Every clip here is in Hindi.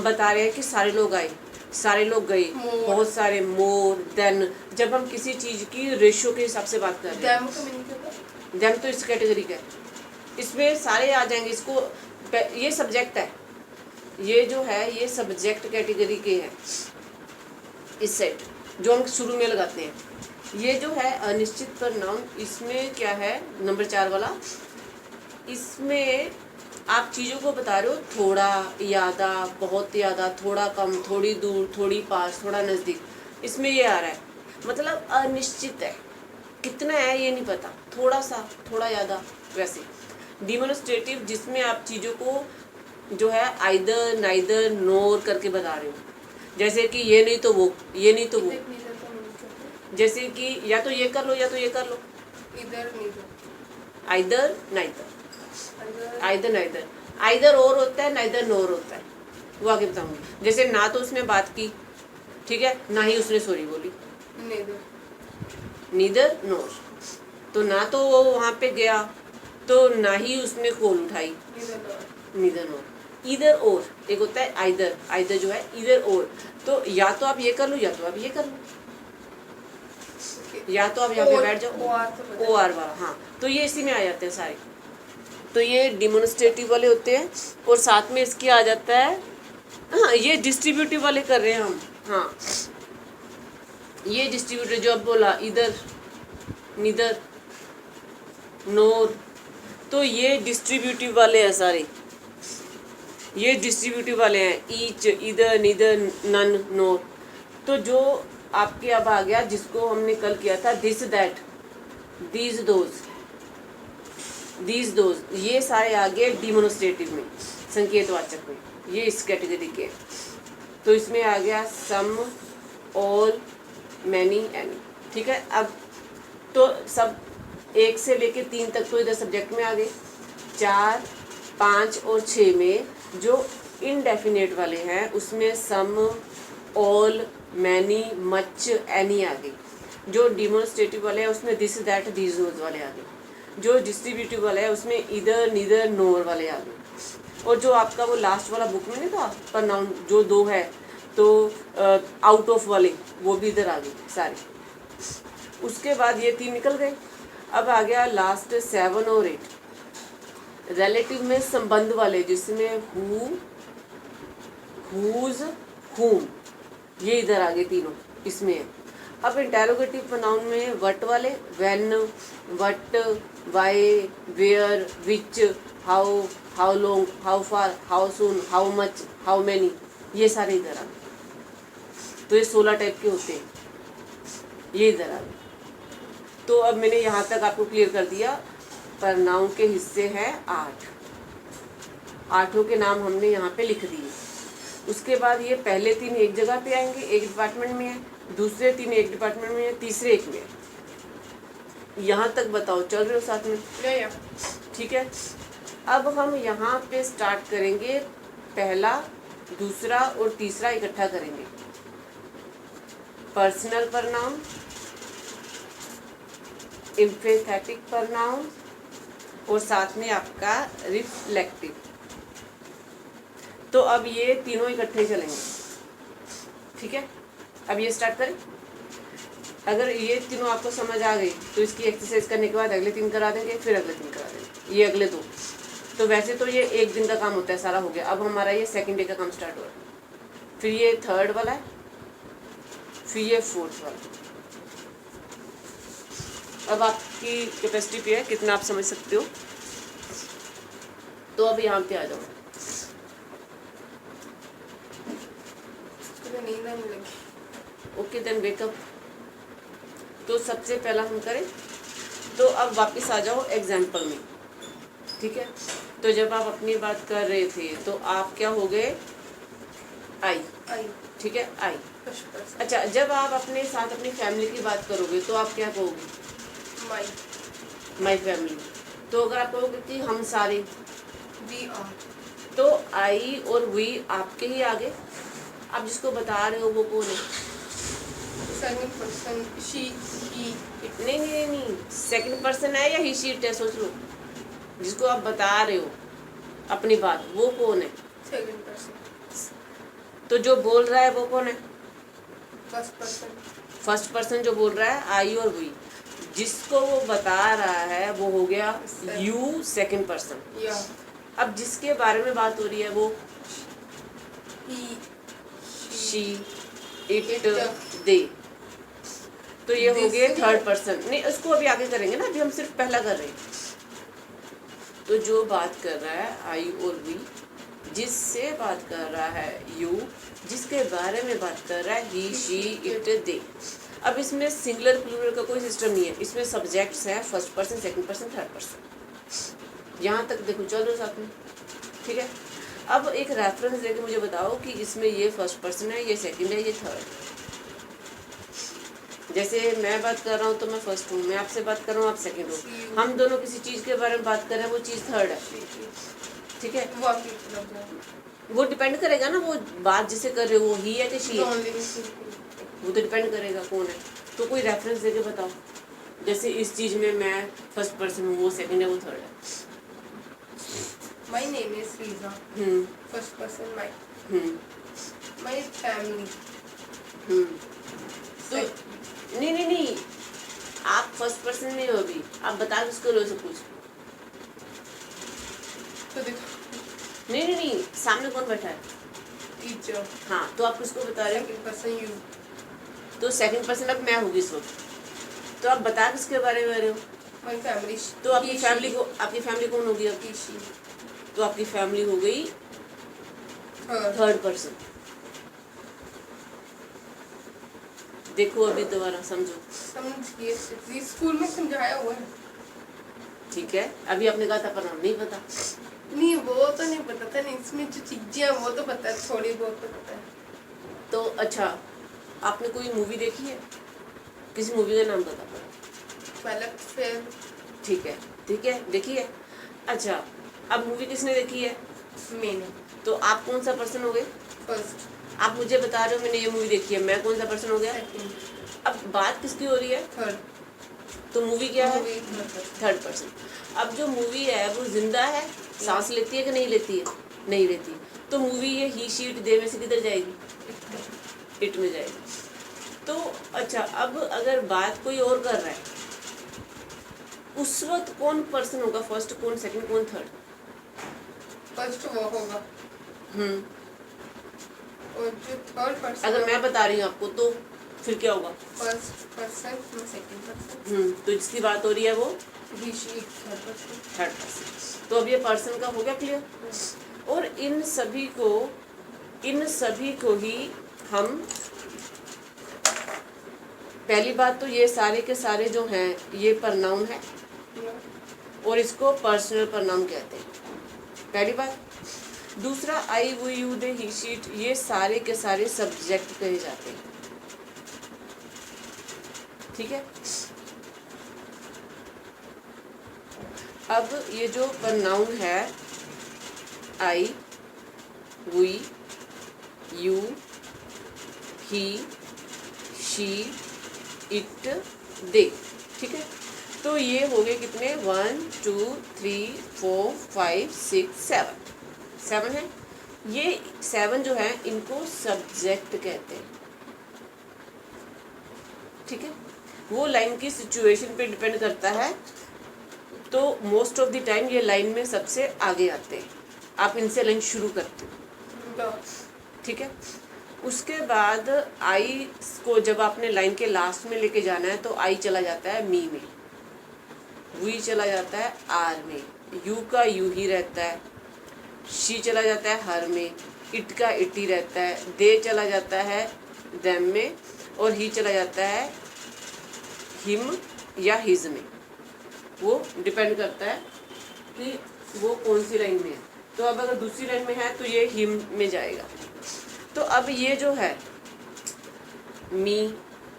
बता रहे हैं कि सारे लोग आए, सारे लोग गए, बहुत सारे, मोर देन। जब हम किसी चीज की रेशियो के हिसाब से बात कर रहे हैं, देन तो इस कैटेगरी का है, इसमें सारे आ जाएंगे। इसको ये सब्जेक्ट है, ये जो है ये सब्जेक्ट कैटेगरी के हैं इस सेट जो हम शुरू में लगाते हैं। ये जो है अनिश्चित परिणाम, इसमें क्या है नंबर 4 वाला, इसमें आप चीज़ों को बता रहे हो, थोड़ा ज़्यादा, बहुत ज़्यादा, थोड़ा कम, थोड़ी दूर, थोड़ी पास, थोड़ा नज़दीक, इसमें ये आ रहा है। मतलब अनिश्चित है, कितना है ये नहीं पता, थोड़ा सा, थोड़ा ज़्यादा। वैसे डिमोन्स्ट्रेटिव जिसमें आप चीज़ों को जो है आइदर, नाइदर, नोर करके बता रहे हो, जैसे कि ये नहीं तो वो, ये नहीं तो वो, जैसे कि या तो ये कर लो या तो ये कर लो, either neither, either neither, either और होता है, नाइदर नोर होता है, वो आगे बताऊंगी। जैसे ना तो उसने बात की, ठीक है, ना ही उसने सॉरी बोली, नीदर नोर। तो ना तो वो वहाँ पे गया, तो ना ही उसने कॉल उठाई, नीदर नोर। इधर और एक होता है आइदर, आइदर जो है इधर और, तो या तो आप ये कर लो या तो आप ये कर लो, या तो आप यहाँ पे बैठ जाओ, ओ आर वाला, हाँ, तो ये इसी में आ जाते हैं सारे। तो ये डिमोन्स्ट्रेटिव वाले होते हैं, और साथ में इसके आ जाता है, हाँ ये डिस्ट्रीब्यूटिव वाले कर रहे हैं हम, हाँ ये डिस्ट्रीब्यूटिव जो अब बोला, इधर, नीदर, नोर, तो ये डिस्ट्रीब्यूटिव वाले हैं सारे, ये डिस्ट्रीब्यूटिव वाले हैं, ईच, इधर, नीदर, नन, नोर। तो जो आपके अब आ गया जिसको हमने कल किया था, this, that, these, those, these, those, ये सारे आ गए डिमोन्स्ट्रेटिव में, संकेतवाचक में, ये इस कैटेगरी के। तो इसमें आ गया सम, ऑल, मैनी, एनी, ठीक है। अब तो सब 1 से लेके 3 तक तो इधर सब्जेक्ट में आ गए। 4, 5 और 6 में जो इनडेफिनेट वाले हैं उसमें सम, ऑल, मैनी, मच, एनी आ गई। जो डिमोन्स्ट्रेटिव वाले हैं उसमें दिस, दैट, दीज, दोज वाले आ गए। जो डिस्ट्रीब्यूटिव वाले हैं उसमें इधर, नीदर, नोर वाले आ गए। और जो आपका वो लास्ट वाला बुक में नहीं था प्रनाउन, जो 2 है, तो आउट ऑफ वाले वो भी इधर आ गए सारे। उसके बाद ये 3 निकल गए। अब आ गया लास्ट 7 और 8, रिलेटिव में संबंध वाले, जिसमें हु, हुज, हुम, ये इधर आ गए तीनों इसमें है। अब इंटेरोगेटिव प्रोनाउन में व्हाट वाले, when, what, why, where, which, how, how long, how far, how soon, how much, how many, ये सारे इधर आ गए। तो ये 16 टाइप के होते हैं, ये इधर आ गए। तो अब मैंने यहाँ तक आपको क्लियर कर दिया। प्रोनाउन के हिस्से हैं 8, 8 के नाम हमने यहाँ पे लिख दिए। उसके बाद ये पहले 3 एक जगह पे आएंगे, एक डिपार्टमेंट में है, दूसरे 3 एक डिपार्टमेंट में है, तीसरे एक में है। यहाँ तक बताओ, चल रहे हो साथ में? ठीक है। अब हम यहाँ पे स्टार्ट करेंगे, पहला, दूसरा और तीसरा इकट्ठा करेंगे। पर्सनल प्रोनाउन, एम्फेथेटिक प्रोनाउन और साथ में आपका रिफ्लेक्टिव। तो अब ये तीनों इकट्ठे चलेंगे, ठीक है। अब ये स्टार्ट करें। अगर ये तीनों आपको समझ आ गई तो इसकी एक्सरसाइज करने के बाद अगले 3 करा देंगे, फिर अगले 3 करा देंगे, ये अगले 2। तो वैसे तो ये 1 दिन का काम होता है, सारा हो गया। अब हमारा ये सेकंड डे का काम स्टार्ट हो रहा है, फिर ये थर्ड वाला है, फिर ये फोर्थ वाला। अब आपकी कैपेसिटी पे है कितना आप समझ सकते हो। तो अब यहाँ पे आ जाओ। Okay then wake up. तो सबसे पहला हम करें, तो अब वापस आ जाओ एग्जाम्पल में, ठीक है। तो जब आप अपनी बात कर रहे थे तो आप क्या हो गए, आई, ठीक है, आई। अच्छा, जब आप अपने साथ अपनी फैमिली की बात करोगे तो आप क्या कहोगे, माई फैमिली। तो अगर आप कहोगे कि हम सारे, वी आर, तो आई और वी आपके ही आगे। आप जिसको बता रहे हो वो कौन है, सेकंड पर्सन, शी, ही। नहीं, सेकंड पर्सन है या ही, शी, इट है, सोच लो। जिसको आप बता रहे हो अपनी बात, वो कौन है, सेकंड पर्सन। तो जो बोल रहा है वो कौन है? फर्स्ट पर्सन जो बोल रहा है आई और वी, जिसको वो बता रहा है वो हो गया यू सेकंड पर्सन। या अब जिसके बारे में बात हो रही है वो ही शी इट दे, तो ये हो गए थर्ड पर्सन। नहीं, उसको अभी आगे करेंगे ना, अभी हम सिर्फ पहला कर रहे हैं। तो जो बात कर रहा है आई और वी, जिससे बात कर रहा है यू, जिसके बारे में बात कर रहा है ही शी इट दे। अब इसमें सिंगुलर प्लूरल का कोई सिस्टम नहीं है, इसमें सब्जेक्ट्स हैं first person, second person, third person. यहाँ तक देखो चल रहे साथ में, ठीक है। अब एक रेफरेंस देके मुझे बताओ कि इसमें ये फर्स्ट पर्सन है, ये सेकंड है, ये थर्ड। जैसे मैं बात कर रहा हूँ तो मैं फर्स्ट हूँ, मैं आपसे बात कर रहा हूँ आप सेकंड हो, हम दोनों किसी चीज़ के बारे में बात कर रहे हैं, वो चीज़ थर्ड है, ठीक है। वो डिपेंड करेगा ना, वो बात जिसे कर रहे हो वो ही है कि शी है, वो तो डिपेंड करेगा कौन है। तो कोई रेफरेंस देके बताओ, जैसे इस चीज़ में मैं फर्स्ट पर्सन हूँ, वो सेकंड है, वो थर्ड है। My name is Riza. First person, my. My family. तो नहीं, आप फर्स्ट पर्सन नहीं हो अभी, आप बता किसको रहे हो सब कुछ। तो देखो नहीं, सामने कौन बैठा है? टीचर। हाँ, तो आप किसको बता रहे हो? Second person you. तो सेकंड पर्सन अब मैं होगी इस वक्त, तो आप बता किसके बारे में रहे हो? My family. तो आपकी फैमिली कौन होगी अब? शी। तो आपकी फैमिली हो गई थर्ड पर्सन। देखो अभी दोबारा समझो। समझिए, स्कूल में समझाया हुआ है। ठीक है, अभी आपने कहा था पर हम नहीं पता। नहीं, वो तो नहीं पता था, नहीं इसमें जो चीजें हैं वो तो पता है, थोड़ी बहुत तो पता है। तो अच्छा, आपने कोई मूवी देखी है? किसी मूवी का नाम बता। मतलब फिर ठीक है, देखी है। अच्छा, अब मूवी किसने देखी है? मैंने। तो आप कौन सा पर्सन हो गए? फर्स्ट। आप मुझे बता रहे हो मैंने ये मूवी देखी है, मैं कौन सा पर्सन हो गया? सेकंड। अब बात किसकी हो रही है? थर्ड। तो मूवी क्या है? Third person. अब जो मूवी है वो जिंदा है, सांस लेती है कि नहीं लेती है? नहीं लेती। तो मूवी ये ही शीट दे में से किधर जाएगी? इट में जाएगी। तो अच्छा, अब अगर बात कोई और कर रहा है, उस वक्त कौन पर्सन होगा? फर्स्ट कौन, सेकंड कौन, थर्ड? फर्स्ट वो होगा। और जो थर्ड पर्सन, अगर मैं बता रही हूँ आपको तो फिर क्या होगा? First person, second person. तो जिसकी बात हो रही है वो ही शी थर्ड पर्सन। तो अब ये पर्सन का हो गया क्लियर। और इन सभी को ही हम, पहली बात तो ये सारे के सारे जो हैं ये प्रनाउन है और इसको पर्सनल प्रनाउन कहते हैं, पहली बात। दूसरा आई वो यू दे ही शीट, ये सारे के सारे सब्जेक्ट कहे जाते हैं, ठीक है। अब ये जो प्रनाउन है I, we, you, he, she, it, they, ठीक है। तो ये हो गए कितने? 1 2 3 4 5 6 7 है। ये 7 जो है इनको सब्जेक्ट कहते हैं, ठीक है। वो लाइन की सिचुएशन पे डिपेंड करता है, तो मोस्ट ऑफ द टाइम ये लाइन में सबसे आगे आते हैं, आप इनसे लाइन शुरू करते हो, ठीक है। उसके बाद आई को जब आपने लाइन के लास्ट में लेके जाना है तो आई चला जाता है मी में, वी चला जाता है आर में, यू का यू ही रहता है, शी चला जाता है हर में, इट का इट ही रहता है, दे चला जाता है देम में, और ही चला जाता है हिम या हिज में। वो डिपेंड करता है कि वो कौन सी लाइन में है। तो अब अगर दूसरी लाइन में है तो ये हिम में जाएगा। तो अब ये जो है me,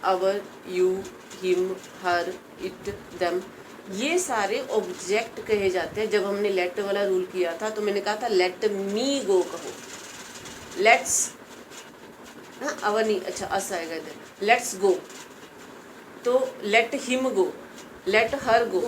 our, you, him, her, it, them, ये सारे ऑब्जेक्ट कहे जाते हैं। जब हमने लेट वाला रूल किया था तो मैंने कहा था लेट मी गो कहो, लेट्स, हाँ अवर नहीं, अच्छा अस आएगा इधर, लेट्स गो, तो let him go, let her गो,